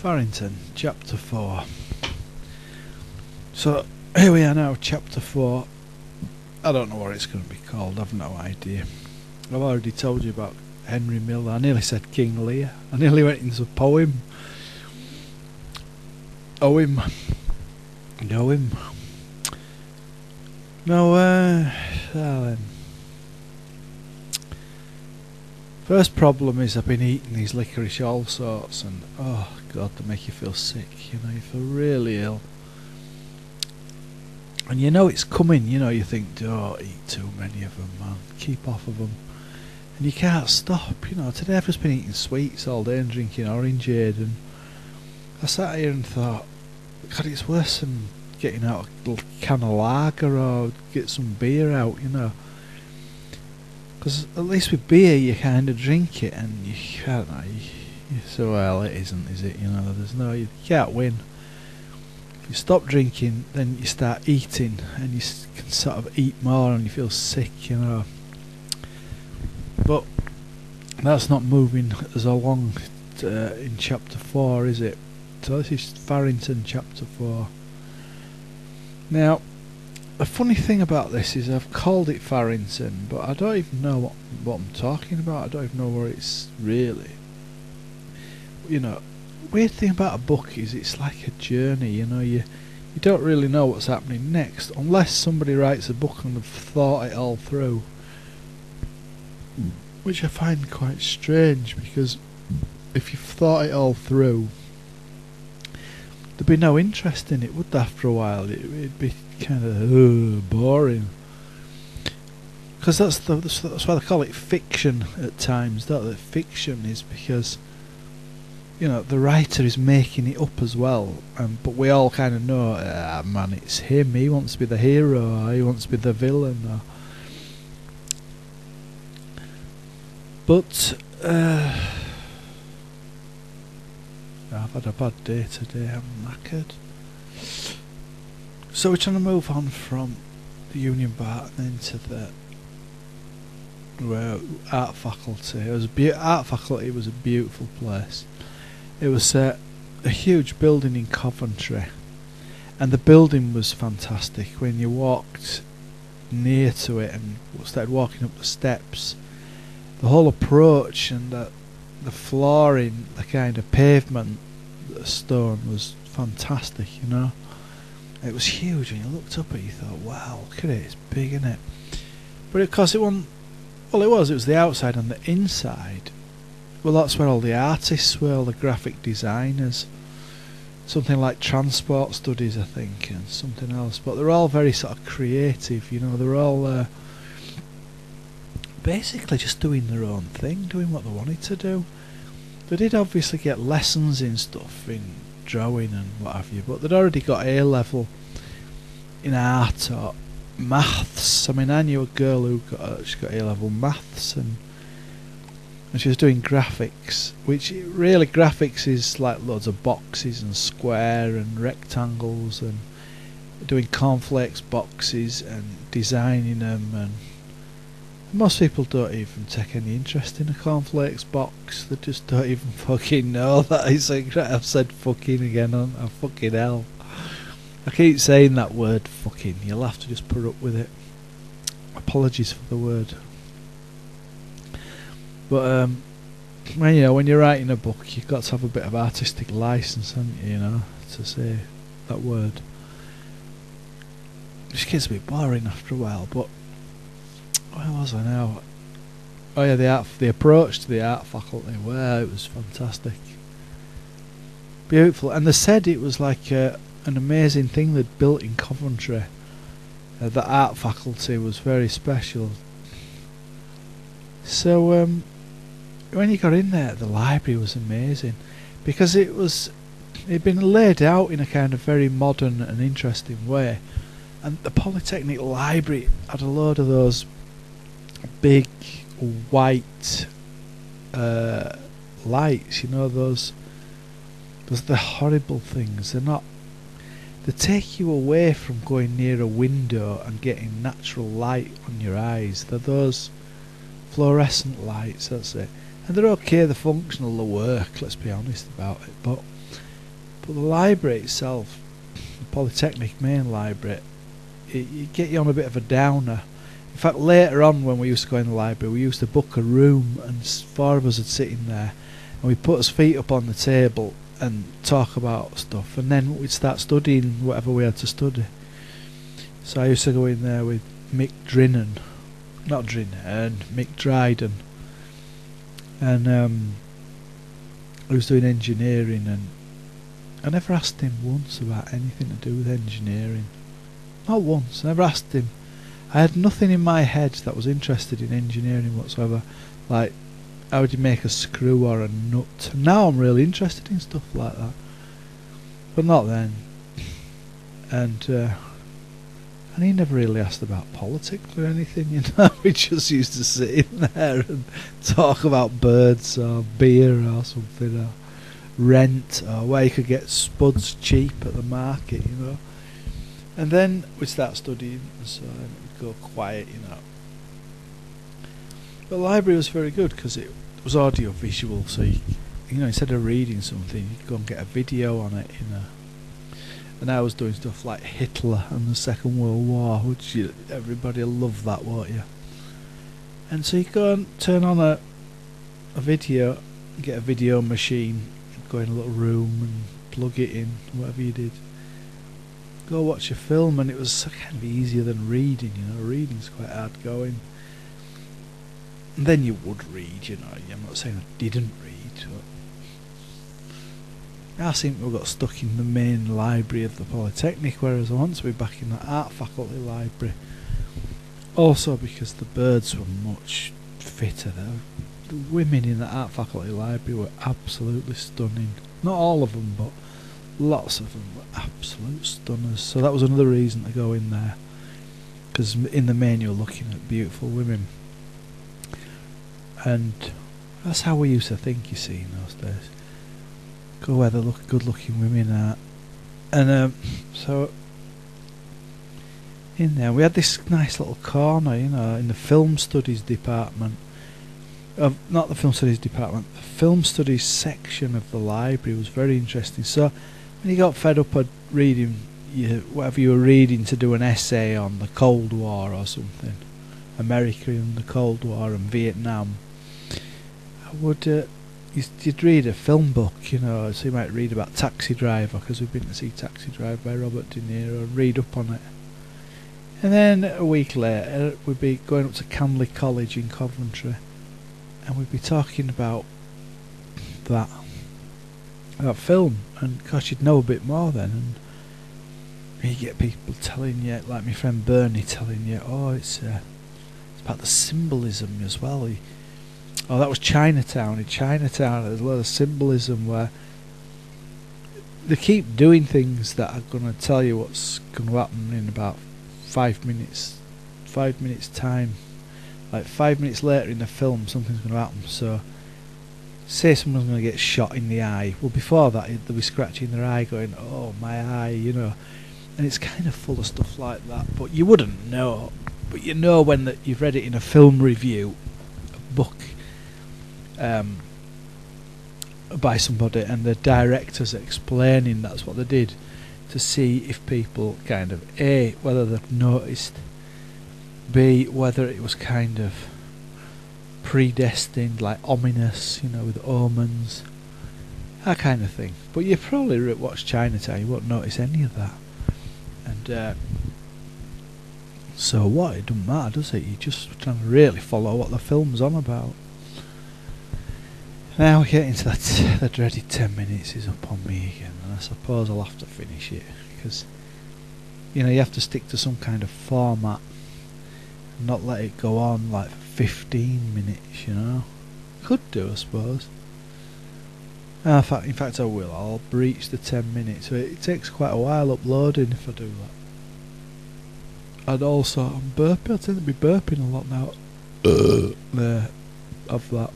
Farrington, Chapter 4. So, here we are now, Chapter 4. I don't know what it's going to be called, I've no idea. I've already told you about Henry Miller. I nearly said King Lear. I nearly went into a poem. Know him. No, then. First problem is I've been eating these licorice all sorts and oh god, they make you feel sick, you know, you feel really ill. And you know it's coming, you know, you think, don't eat too many of them, man, keep off of them. And you can't stop, you know. Today I've just been eating sweets all day and drinking orangeade, and I sat here and thought, god, it's worse than getting out a little can of lager or get some beer out, you know. Because at least with beer you kind of drink it and you, I don't know, so well it isn't, is it? You know, there's no, you can't win. If you stop drinking, then you start eating and you can sort of eat more and you feel sick, you know. But that's not moving us along in Chapter 4, is it? So this is Farrington, Chapter 4. Now, the funny thing about this is I've called it Farrington, but I don't even know what I'm talking about. I don't even know where it's really. You know, weird thing about a book is it's like a journey, you know, you don't really know what's happening next unless somebody writes a book and they've thought it all through. Which I find quite strange, because if you've thought it all through, there'd be no interest in it, would there, after a while? It'd be kind of boring. Because that's why they call it fiction at times, don't they? Fiction is because, you know, the writer is making it up as well, but we all kind of know, man, it's him, he wants to be the hero, or he wants to be the villain, or but I've had a bad day today, I'm knackered. So we're trying to move on from the Union Bar and into the art faculty. Art faculty was a beautiful place. It was a huge building in Coventry, and the building was fantastic. When you walked near to it and started walking up the steps, the whole approach and the flooring, the kind of pavement, the stone was fantastic, you know. It was huge, and you looked up at it, you thought, wow, look at it, it's big, isn't it? But of course it wasn't, well, it was the outside, and the inside, well, that's where all the artists were, all the graphic designers, something like transport studies, I think, and something else, but they're all very sort of creative, you know, they're all basically just doing their own thing, doing what they wanted to do. They did obviously get lessons in stuff, in drawing and what have you, but they'd already got A-level in art or maths. I mean, I knew a girl who she got A-level maths, and she was doing graphics, which really graphics is like loads of boxes and square and rectangles, and doing cornflakes boxes and designing them, and most people don't even take any interest in a cornflakes box. They just don't even fucking know that it's like, I've said fucking again, on fucking hell. I keep saying that word fucking, you'll have to just put up with it. Apologies for the word. But when you're writing a book, you've got to have a bit of artistic license, haven't you, you know, to say that word. It just gets a bit boring after a while, but where was I now? Oh yeah, the approach to the art faculty. Wow, it was fantastic, beautiful. And they said it was like an amazing thing they'd built in Coventry. The art faculty was very special. So when you got in there, the library was amazing, because it'd been laid out in a kind of very modern and interesting way. And the Polytechnic library had a load of those big white lights, you know, those the horrible things. They take you away from going near a window and getting natural light on your eyes. They're those fluorescent lights, that's it. And they're okay, they're functional, they work, let's be honest about it, but But the library itself, the Polytechnic main library, it get you on a bit of a downer. In fact, later on when we used to go in the library, we used to book a room, and four of us would sit in there, and we'd put our feet up on the table and talk about stuff, and then we'd start studying whatever we had to study. So I used to go in there with Mick Dryden, and I was doing engineering, and I never asked him once about anything to do with engineering. Not once. I never asked him. I had nothing in my head that was interested in engineering whatsoever. Like, how would you make a screw or a nut? Now I'm really interested in stuff like that, but not then. And he never really asked about politics or anything, you know. We just used to sit in there and talk about birds or beer or something, or rent, or where you could get spuds cheap at the market, you know. And then we'd start studying, and so it would go quiet, you know. But the library was very good because it was audio visual, so you know, instead of reading something, you could go and get a video on it, you know. And I was doing stuff like Hitler and the Second World War, which everybody will love that, won't you? And so you go and turn on a video, get a video machine, go in a little room and plug it in, whatever you did. Go watch a film, and it was kind of easier than reading, you know. Reading's quite hard going. And then you would read, you know. I'm not saying I didn't read, but I seem to have got stuck in the main library of the Polytechnic, whereas I want to be back in the art faculty library. Also because the birds were much fitter. The women in the art faculty library were absolutely stunning. Not all of them, but lots of them were absolute stunners. So that was another reason to go in there, because in the main you're looking at beautiful women. And that's how we used to think, you see, in those days. Go where the good-looking women are. And so in there we had this nice little corner, you know, in the film studies department. Not the film studies department, the film studies section of the library was very interesting. So when you got fed up of reading whatever you were reading to do an essay on the Cold War or something, America and the Cold War and Vietnam, you'd read a film book, you know. So you might read about Taxi Driver, because we've been to see Taxi Driver by Robert De Niro, and read up on it. And then a week later we'd be going up to Canley College in Coventry, and we'd be talking about that film, and gosh, you'd know a bit more then. And you get people telling you, like my friend Bernie telling you, oh, it's about the symbolism as well. Oh, that was Chinatown. In Chinatown there's a lot of symbolism where they keep doing things that are going to tell you what's going to happen in about 5 minutes time. Like 5 minutes later in the film something's going to happen. So say someone's going to get shot in the eye, well, before that they'll be scratching their eye going, oh, my eye, you know. And it's kind of full of stuff like that, but you wouldn't know. But you know when you've read it in a film review, a book by somebody, and the director's explaining that's what they did, to see if people kind of A, whether they've noticed, B, whether it was kind of predestined, like ominous, you know, with omens, that kind of thing. But you probably watch Chinatown, you won't notice any of that. And so what, it doesn't matter, does it? You're just trying to really follow what the film's on about. Now we get into that, the dreaded 10 minutes is up on me again, and I suppose I'll have to finish it, because, you know, you have to stick to some kind of format and not let it go on like for 15 minutes, you know. Could do, I suppose. In fact I will. I'll breach the 10 minutes. It takes quite a while uploading if I do that. And also, I'm burping. I tend to be burping a lot now. There, of that.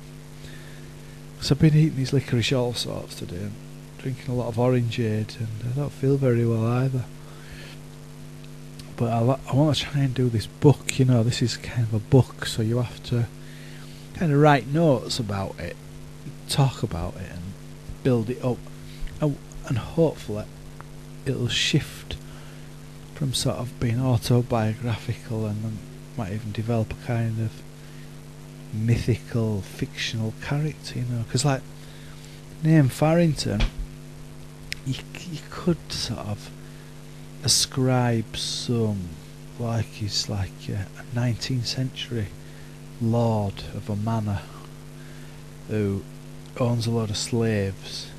So I've been eating these licorice all sorts today, and drinking a lot of orangeade, and I don't feel very well either. But I want to try and do this book, you know. This is kind of a book, so you have to kind of write notes about it, talk about it, and build it up. And and hopefully it'll shift from sort of being autobiographical, and then might even develop a kind of mythical, fictional character, you know, because like name Farrington, you could sort of ascribe some, like he's like a 19th century lord of a manor who owns a lot of slaves,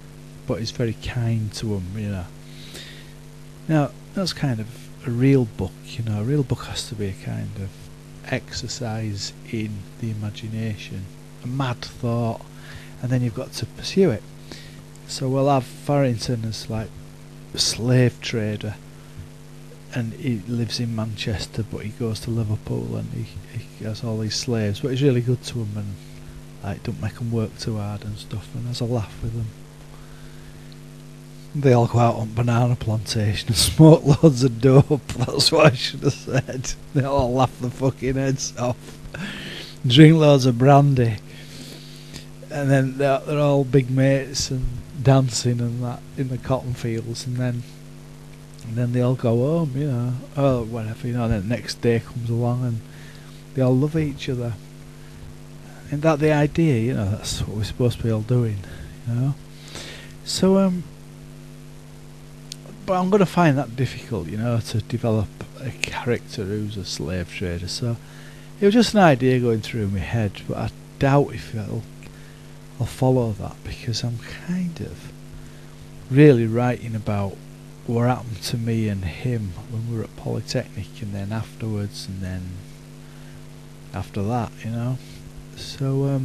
but is very kind to them, you know. Now that's kind of a real book, you know. A real book has to be a kind of exercise in the imagination, a mad thought, and then you've got to pursue it. So we'll have Farrington as like a slave trader, and he lives in Manchester, but he goes to Liverpool and he has all these slaves, but he's really good to them and like don't make them work too hard and stuff, and has a laugh with them. They all go out on banana plantation and smoke loads of dope. That's what I should have said. They all laugh their fucking heads off, drink loads of brandy, and then they're all big mates and dancing and that in the cotton fields, and then they all go home, you know, or whatever, you know. And then the next day comes along and they all love each other. Isn't that the idea? You know, that's what we're supposed to be all doing, you know. So but I'm going to find that difficult, you know, to develop a character who's a slave trader. So it was just an idea going through my head, but I doubt if I'll follow that, because I'm kind of really writing about what happened to me and him when we were at Polytechnic, and then afterwards, and then after that, you know. So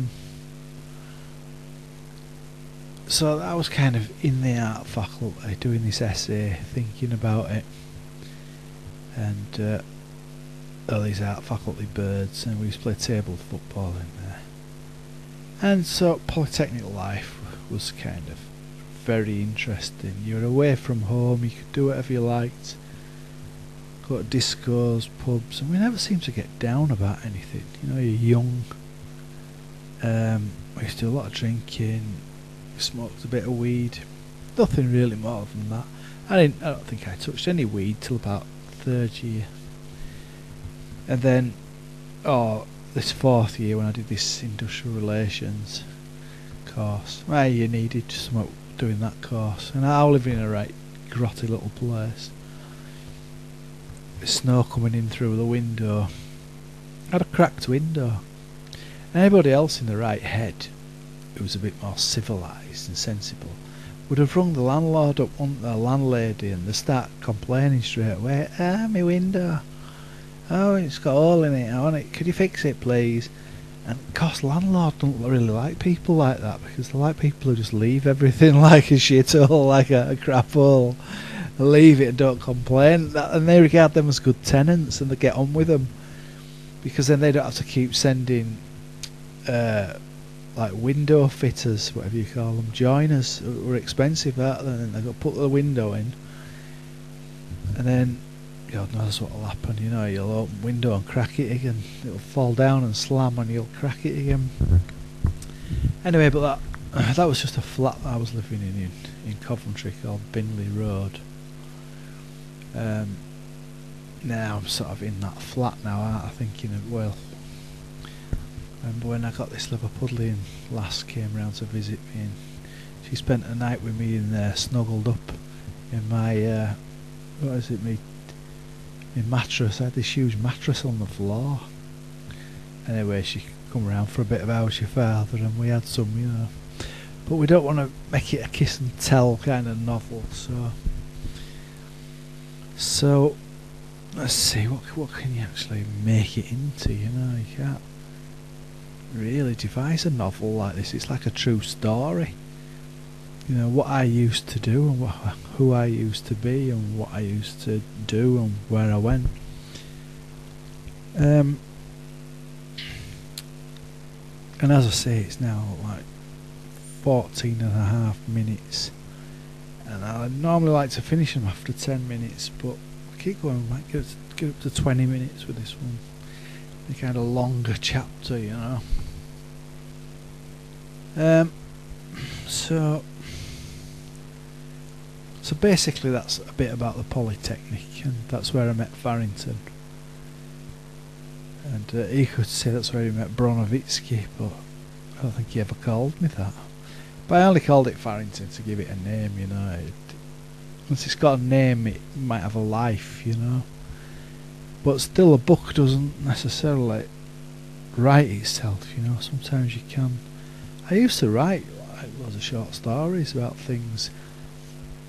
I was kind of in the art faculty doing this essay, thinking about it, and all these art faculty birds, and we used to play table football in there. And so Polytechnic life was kind of very interesting. You were away from home, you could do whatever you liked, go to discos, pubs, and we never seemed to get down about anything. You know, you're young. We used to do a lot of drinking, smoked a bit of weed, nothing really more than that. I don't think I touched any weed till about third year, and then this fourth year when I did this industrial relations course, well, you needed to smoke doing that course, and I live in a right grotty little place. The snow coming in through the window. I had a cracked window. Anybody else in the right head who was a bit more civilised and sensible would have rung the landlord up, the landlady, and they start complaining straight away. My window. Oh, it's got a hole in it. I want it. Could you fix it, please? And of course, landlord don't really like people like that, because they like people who just leave everything like a shithole, like a crap hole. They leave it and don't complain, and they regard them as good tenants, and they get on with them, because then they don't have to keep sending like window fitters, whatever you call them, joiners, who are expensive, aren't they? And they've got to put the window in, and then God knows what will happen, you know. You'll open the window and crack it again, it'll fall down and slam, and you'll crack it again. Anyway, but that was just a flat that I was living in Coventry called Binley Road. Now I'm sort of in that flat now, aren't I, thinking of, well, remember when I got this Liverpudlian lass came round to visit me, and she spent a night with me in there, snuggled up in my my mattress. I had this huge mattress on the floor. Anyway, she come round for a bit of how's your father, and we had some, you know. But we don't want to make it a kiss and tell kind of novel, so let's see, what can you actually make it into, you know. You can't really devise a novel like this. It's like a true story, you know, what I used to do, and who I used to be, and what I used to do, and where I went. And as I say, it's now like 14.5 minutes, and I normally like to finish them after 10 minutes, but I keep going, might get up to 20 minutes with this one, a kind of longer chapter, you know. So So basically that's a bit about the Polytechnic, and that's where I met Farrington. And he could say that's where he met Bronovitsky, but I don't think he ever called me that. But I only called it Farrington to give it a name, you know. Once it's got a name, it might have a life, you know. But still, a book doesn't necessarily write itself, you know. Sometimes you can. I used to write like loads of short stories about things,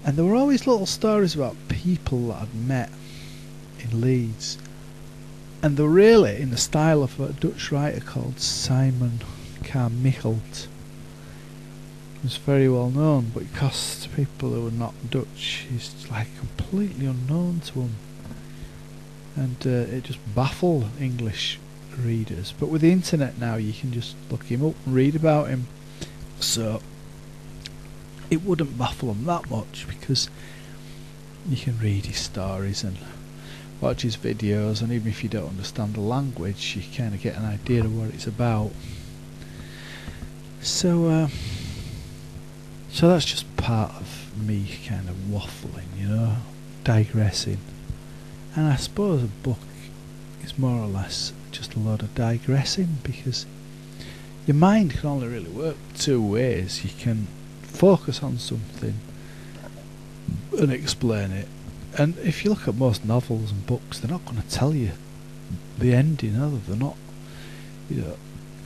and there were always little stories about people that I'd met in Leeds, and they were really in the style of a Dutch writer called Simon Carmichaelt. He was very well known, but because to people who were not Dutch, he's like completely unknown to them, and it just baffled English readers. But with the internet now, you can just look him up and read about him, so it wouldn't baffle them that much, because you can read his stories and watch his videos, and even if you don't understand the language, you kind of get an idea of what it's about. So that's just part of me kind of waffling, you know, digressing. And I suppose a book is more or less just a lot of digressing, because your mind can only really work two ways. You can focus on something and explain it, and if you look at most novels and books, they're not going to tell you the ending, are they? They're not, you know,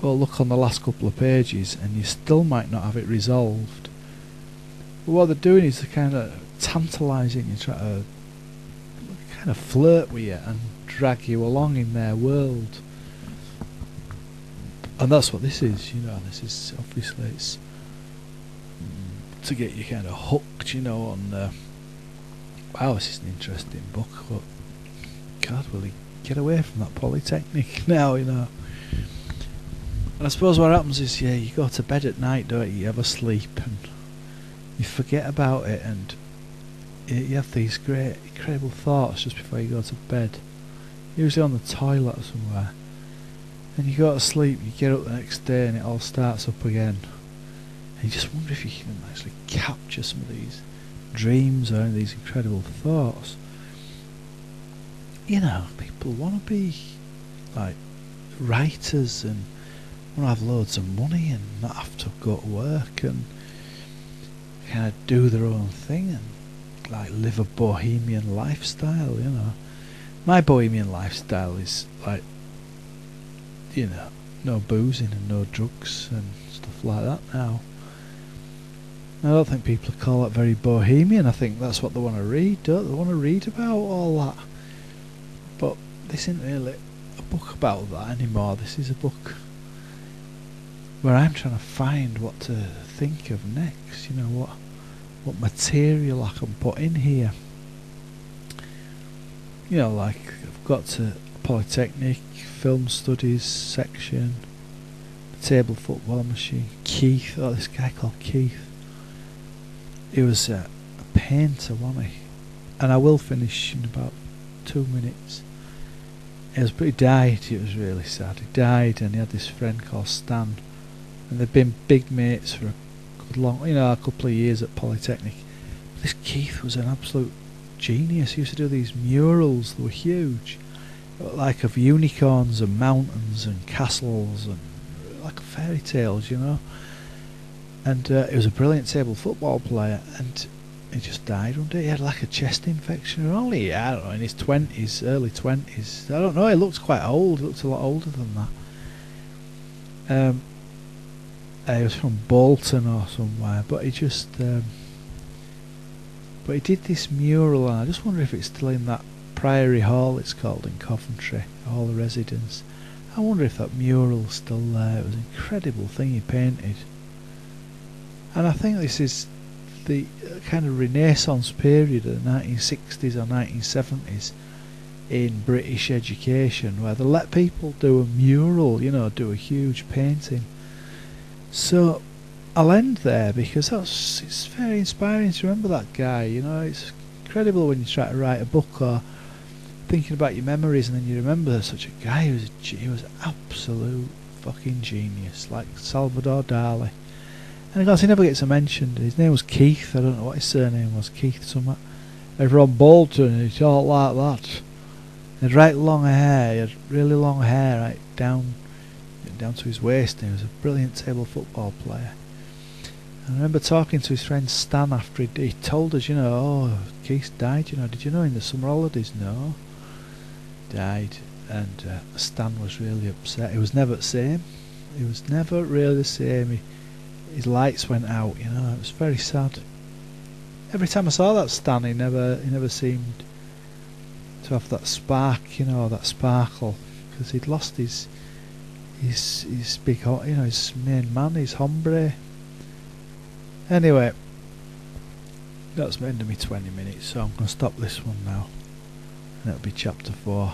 go look on the last couple of pages and you still might not have it resolved. But what they're doing is they're kind of tantalising you, try to kind of flirt with you and drag you along in their world. And that's what this is, you know. This is obviously, it's to get you kind of hooked, you know, on wow, this is an interesting book, but God, will he get away from that Polytechnic now, you know. And I suppose what happens is, yeah, you go to bed at night, don't you? You have a sleep and you forget about it, and you have these great, incredible thoughts just before you go to bed, usually on the toilet or somewhere. And you go to sleep, you get up the next day and it all starts up again. And you just wonder if you can actually capture some of these dreams or these incredible thoughts. You know, people want to be like writers and want to have loads of money and not have to go to work and kind of do their own thing and like live a bohemian lifestyle, you know. My bohemian lifestyle is like, you know, no boozing and no drugs and stuff like that now. I don't think people call that very bohemian. I think that's what they want to read, don't they? They want to read about all that. But this isn't really a book about that anymore. This is a book where I'm trying to find what to think of next, you know, what material I can put in here. You know, like I've got to Polytechnic, film studies section, the table football machine, Keith, oh, this guy called Keith. He was a painter, wasn't he? And I will finish in about 2 minutes. But he died. It was really sad. He died, and he had this friend called Stan, and they've been big mates for a good long, you know, a couple of years at Polytechnic. This Keith was an absolute genius. He used to do these murals that were huge, like of unicorns and mountains and castles and like fairy tales, you know. And he was a brilliant table football player, and he just died one day. He had like a chest infection. Only, I don't know, in his 20s, early 20s. I don't know, he looked quite old. He looked a lot older than that. He was from Bolton or somewhere, but he just but he did this mural, and I just wonder if it's still in that Priory Hall, it's called, in Coventry, Hall of Residence. I wonder if that mural's still there. It was an incredible thing he painted. And I think this is the kind of Renaissance period of the 1960s or 1970s in British education, where they let people do a mural, you know, do a huge painting. So I'll end there, because it's very inspiring to remember that guy, you know. It's incredible when you try to write a book or thinking about your memories, and then you remember such a guy he was absolute fucking genius, like Salvador Dali. And of course he never gets a mention. His name was Keith. I don't know what his surname was. Keith something. He's from Bolton and he talked like that. He had right long hair. He had really long hair right down to his waist. And he was a brilliant table football player. And I remember talking to his friend Stan after he told us, oh, Keith died, did you know in the summer holidays? No. Died. And Stan was really upset. He was never the same. He was never really the same. His lights went out, it was very sad. Every time I saw that Stan, he never seemed to have that spark, that sparkle, because he'd lost his big, his main man, his hombre. Anyway, that's the end of me 20 minutes, so I'm going to stop this one now, and it'll be chapter 4.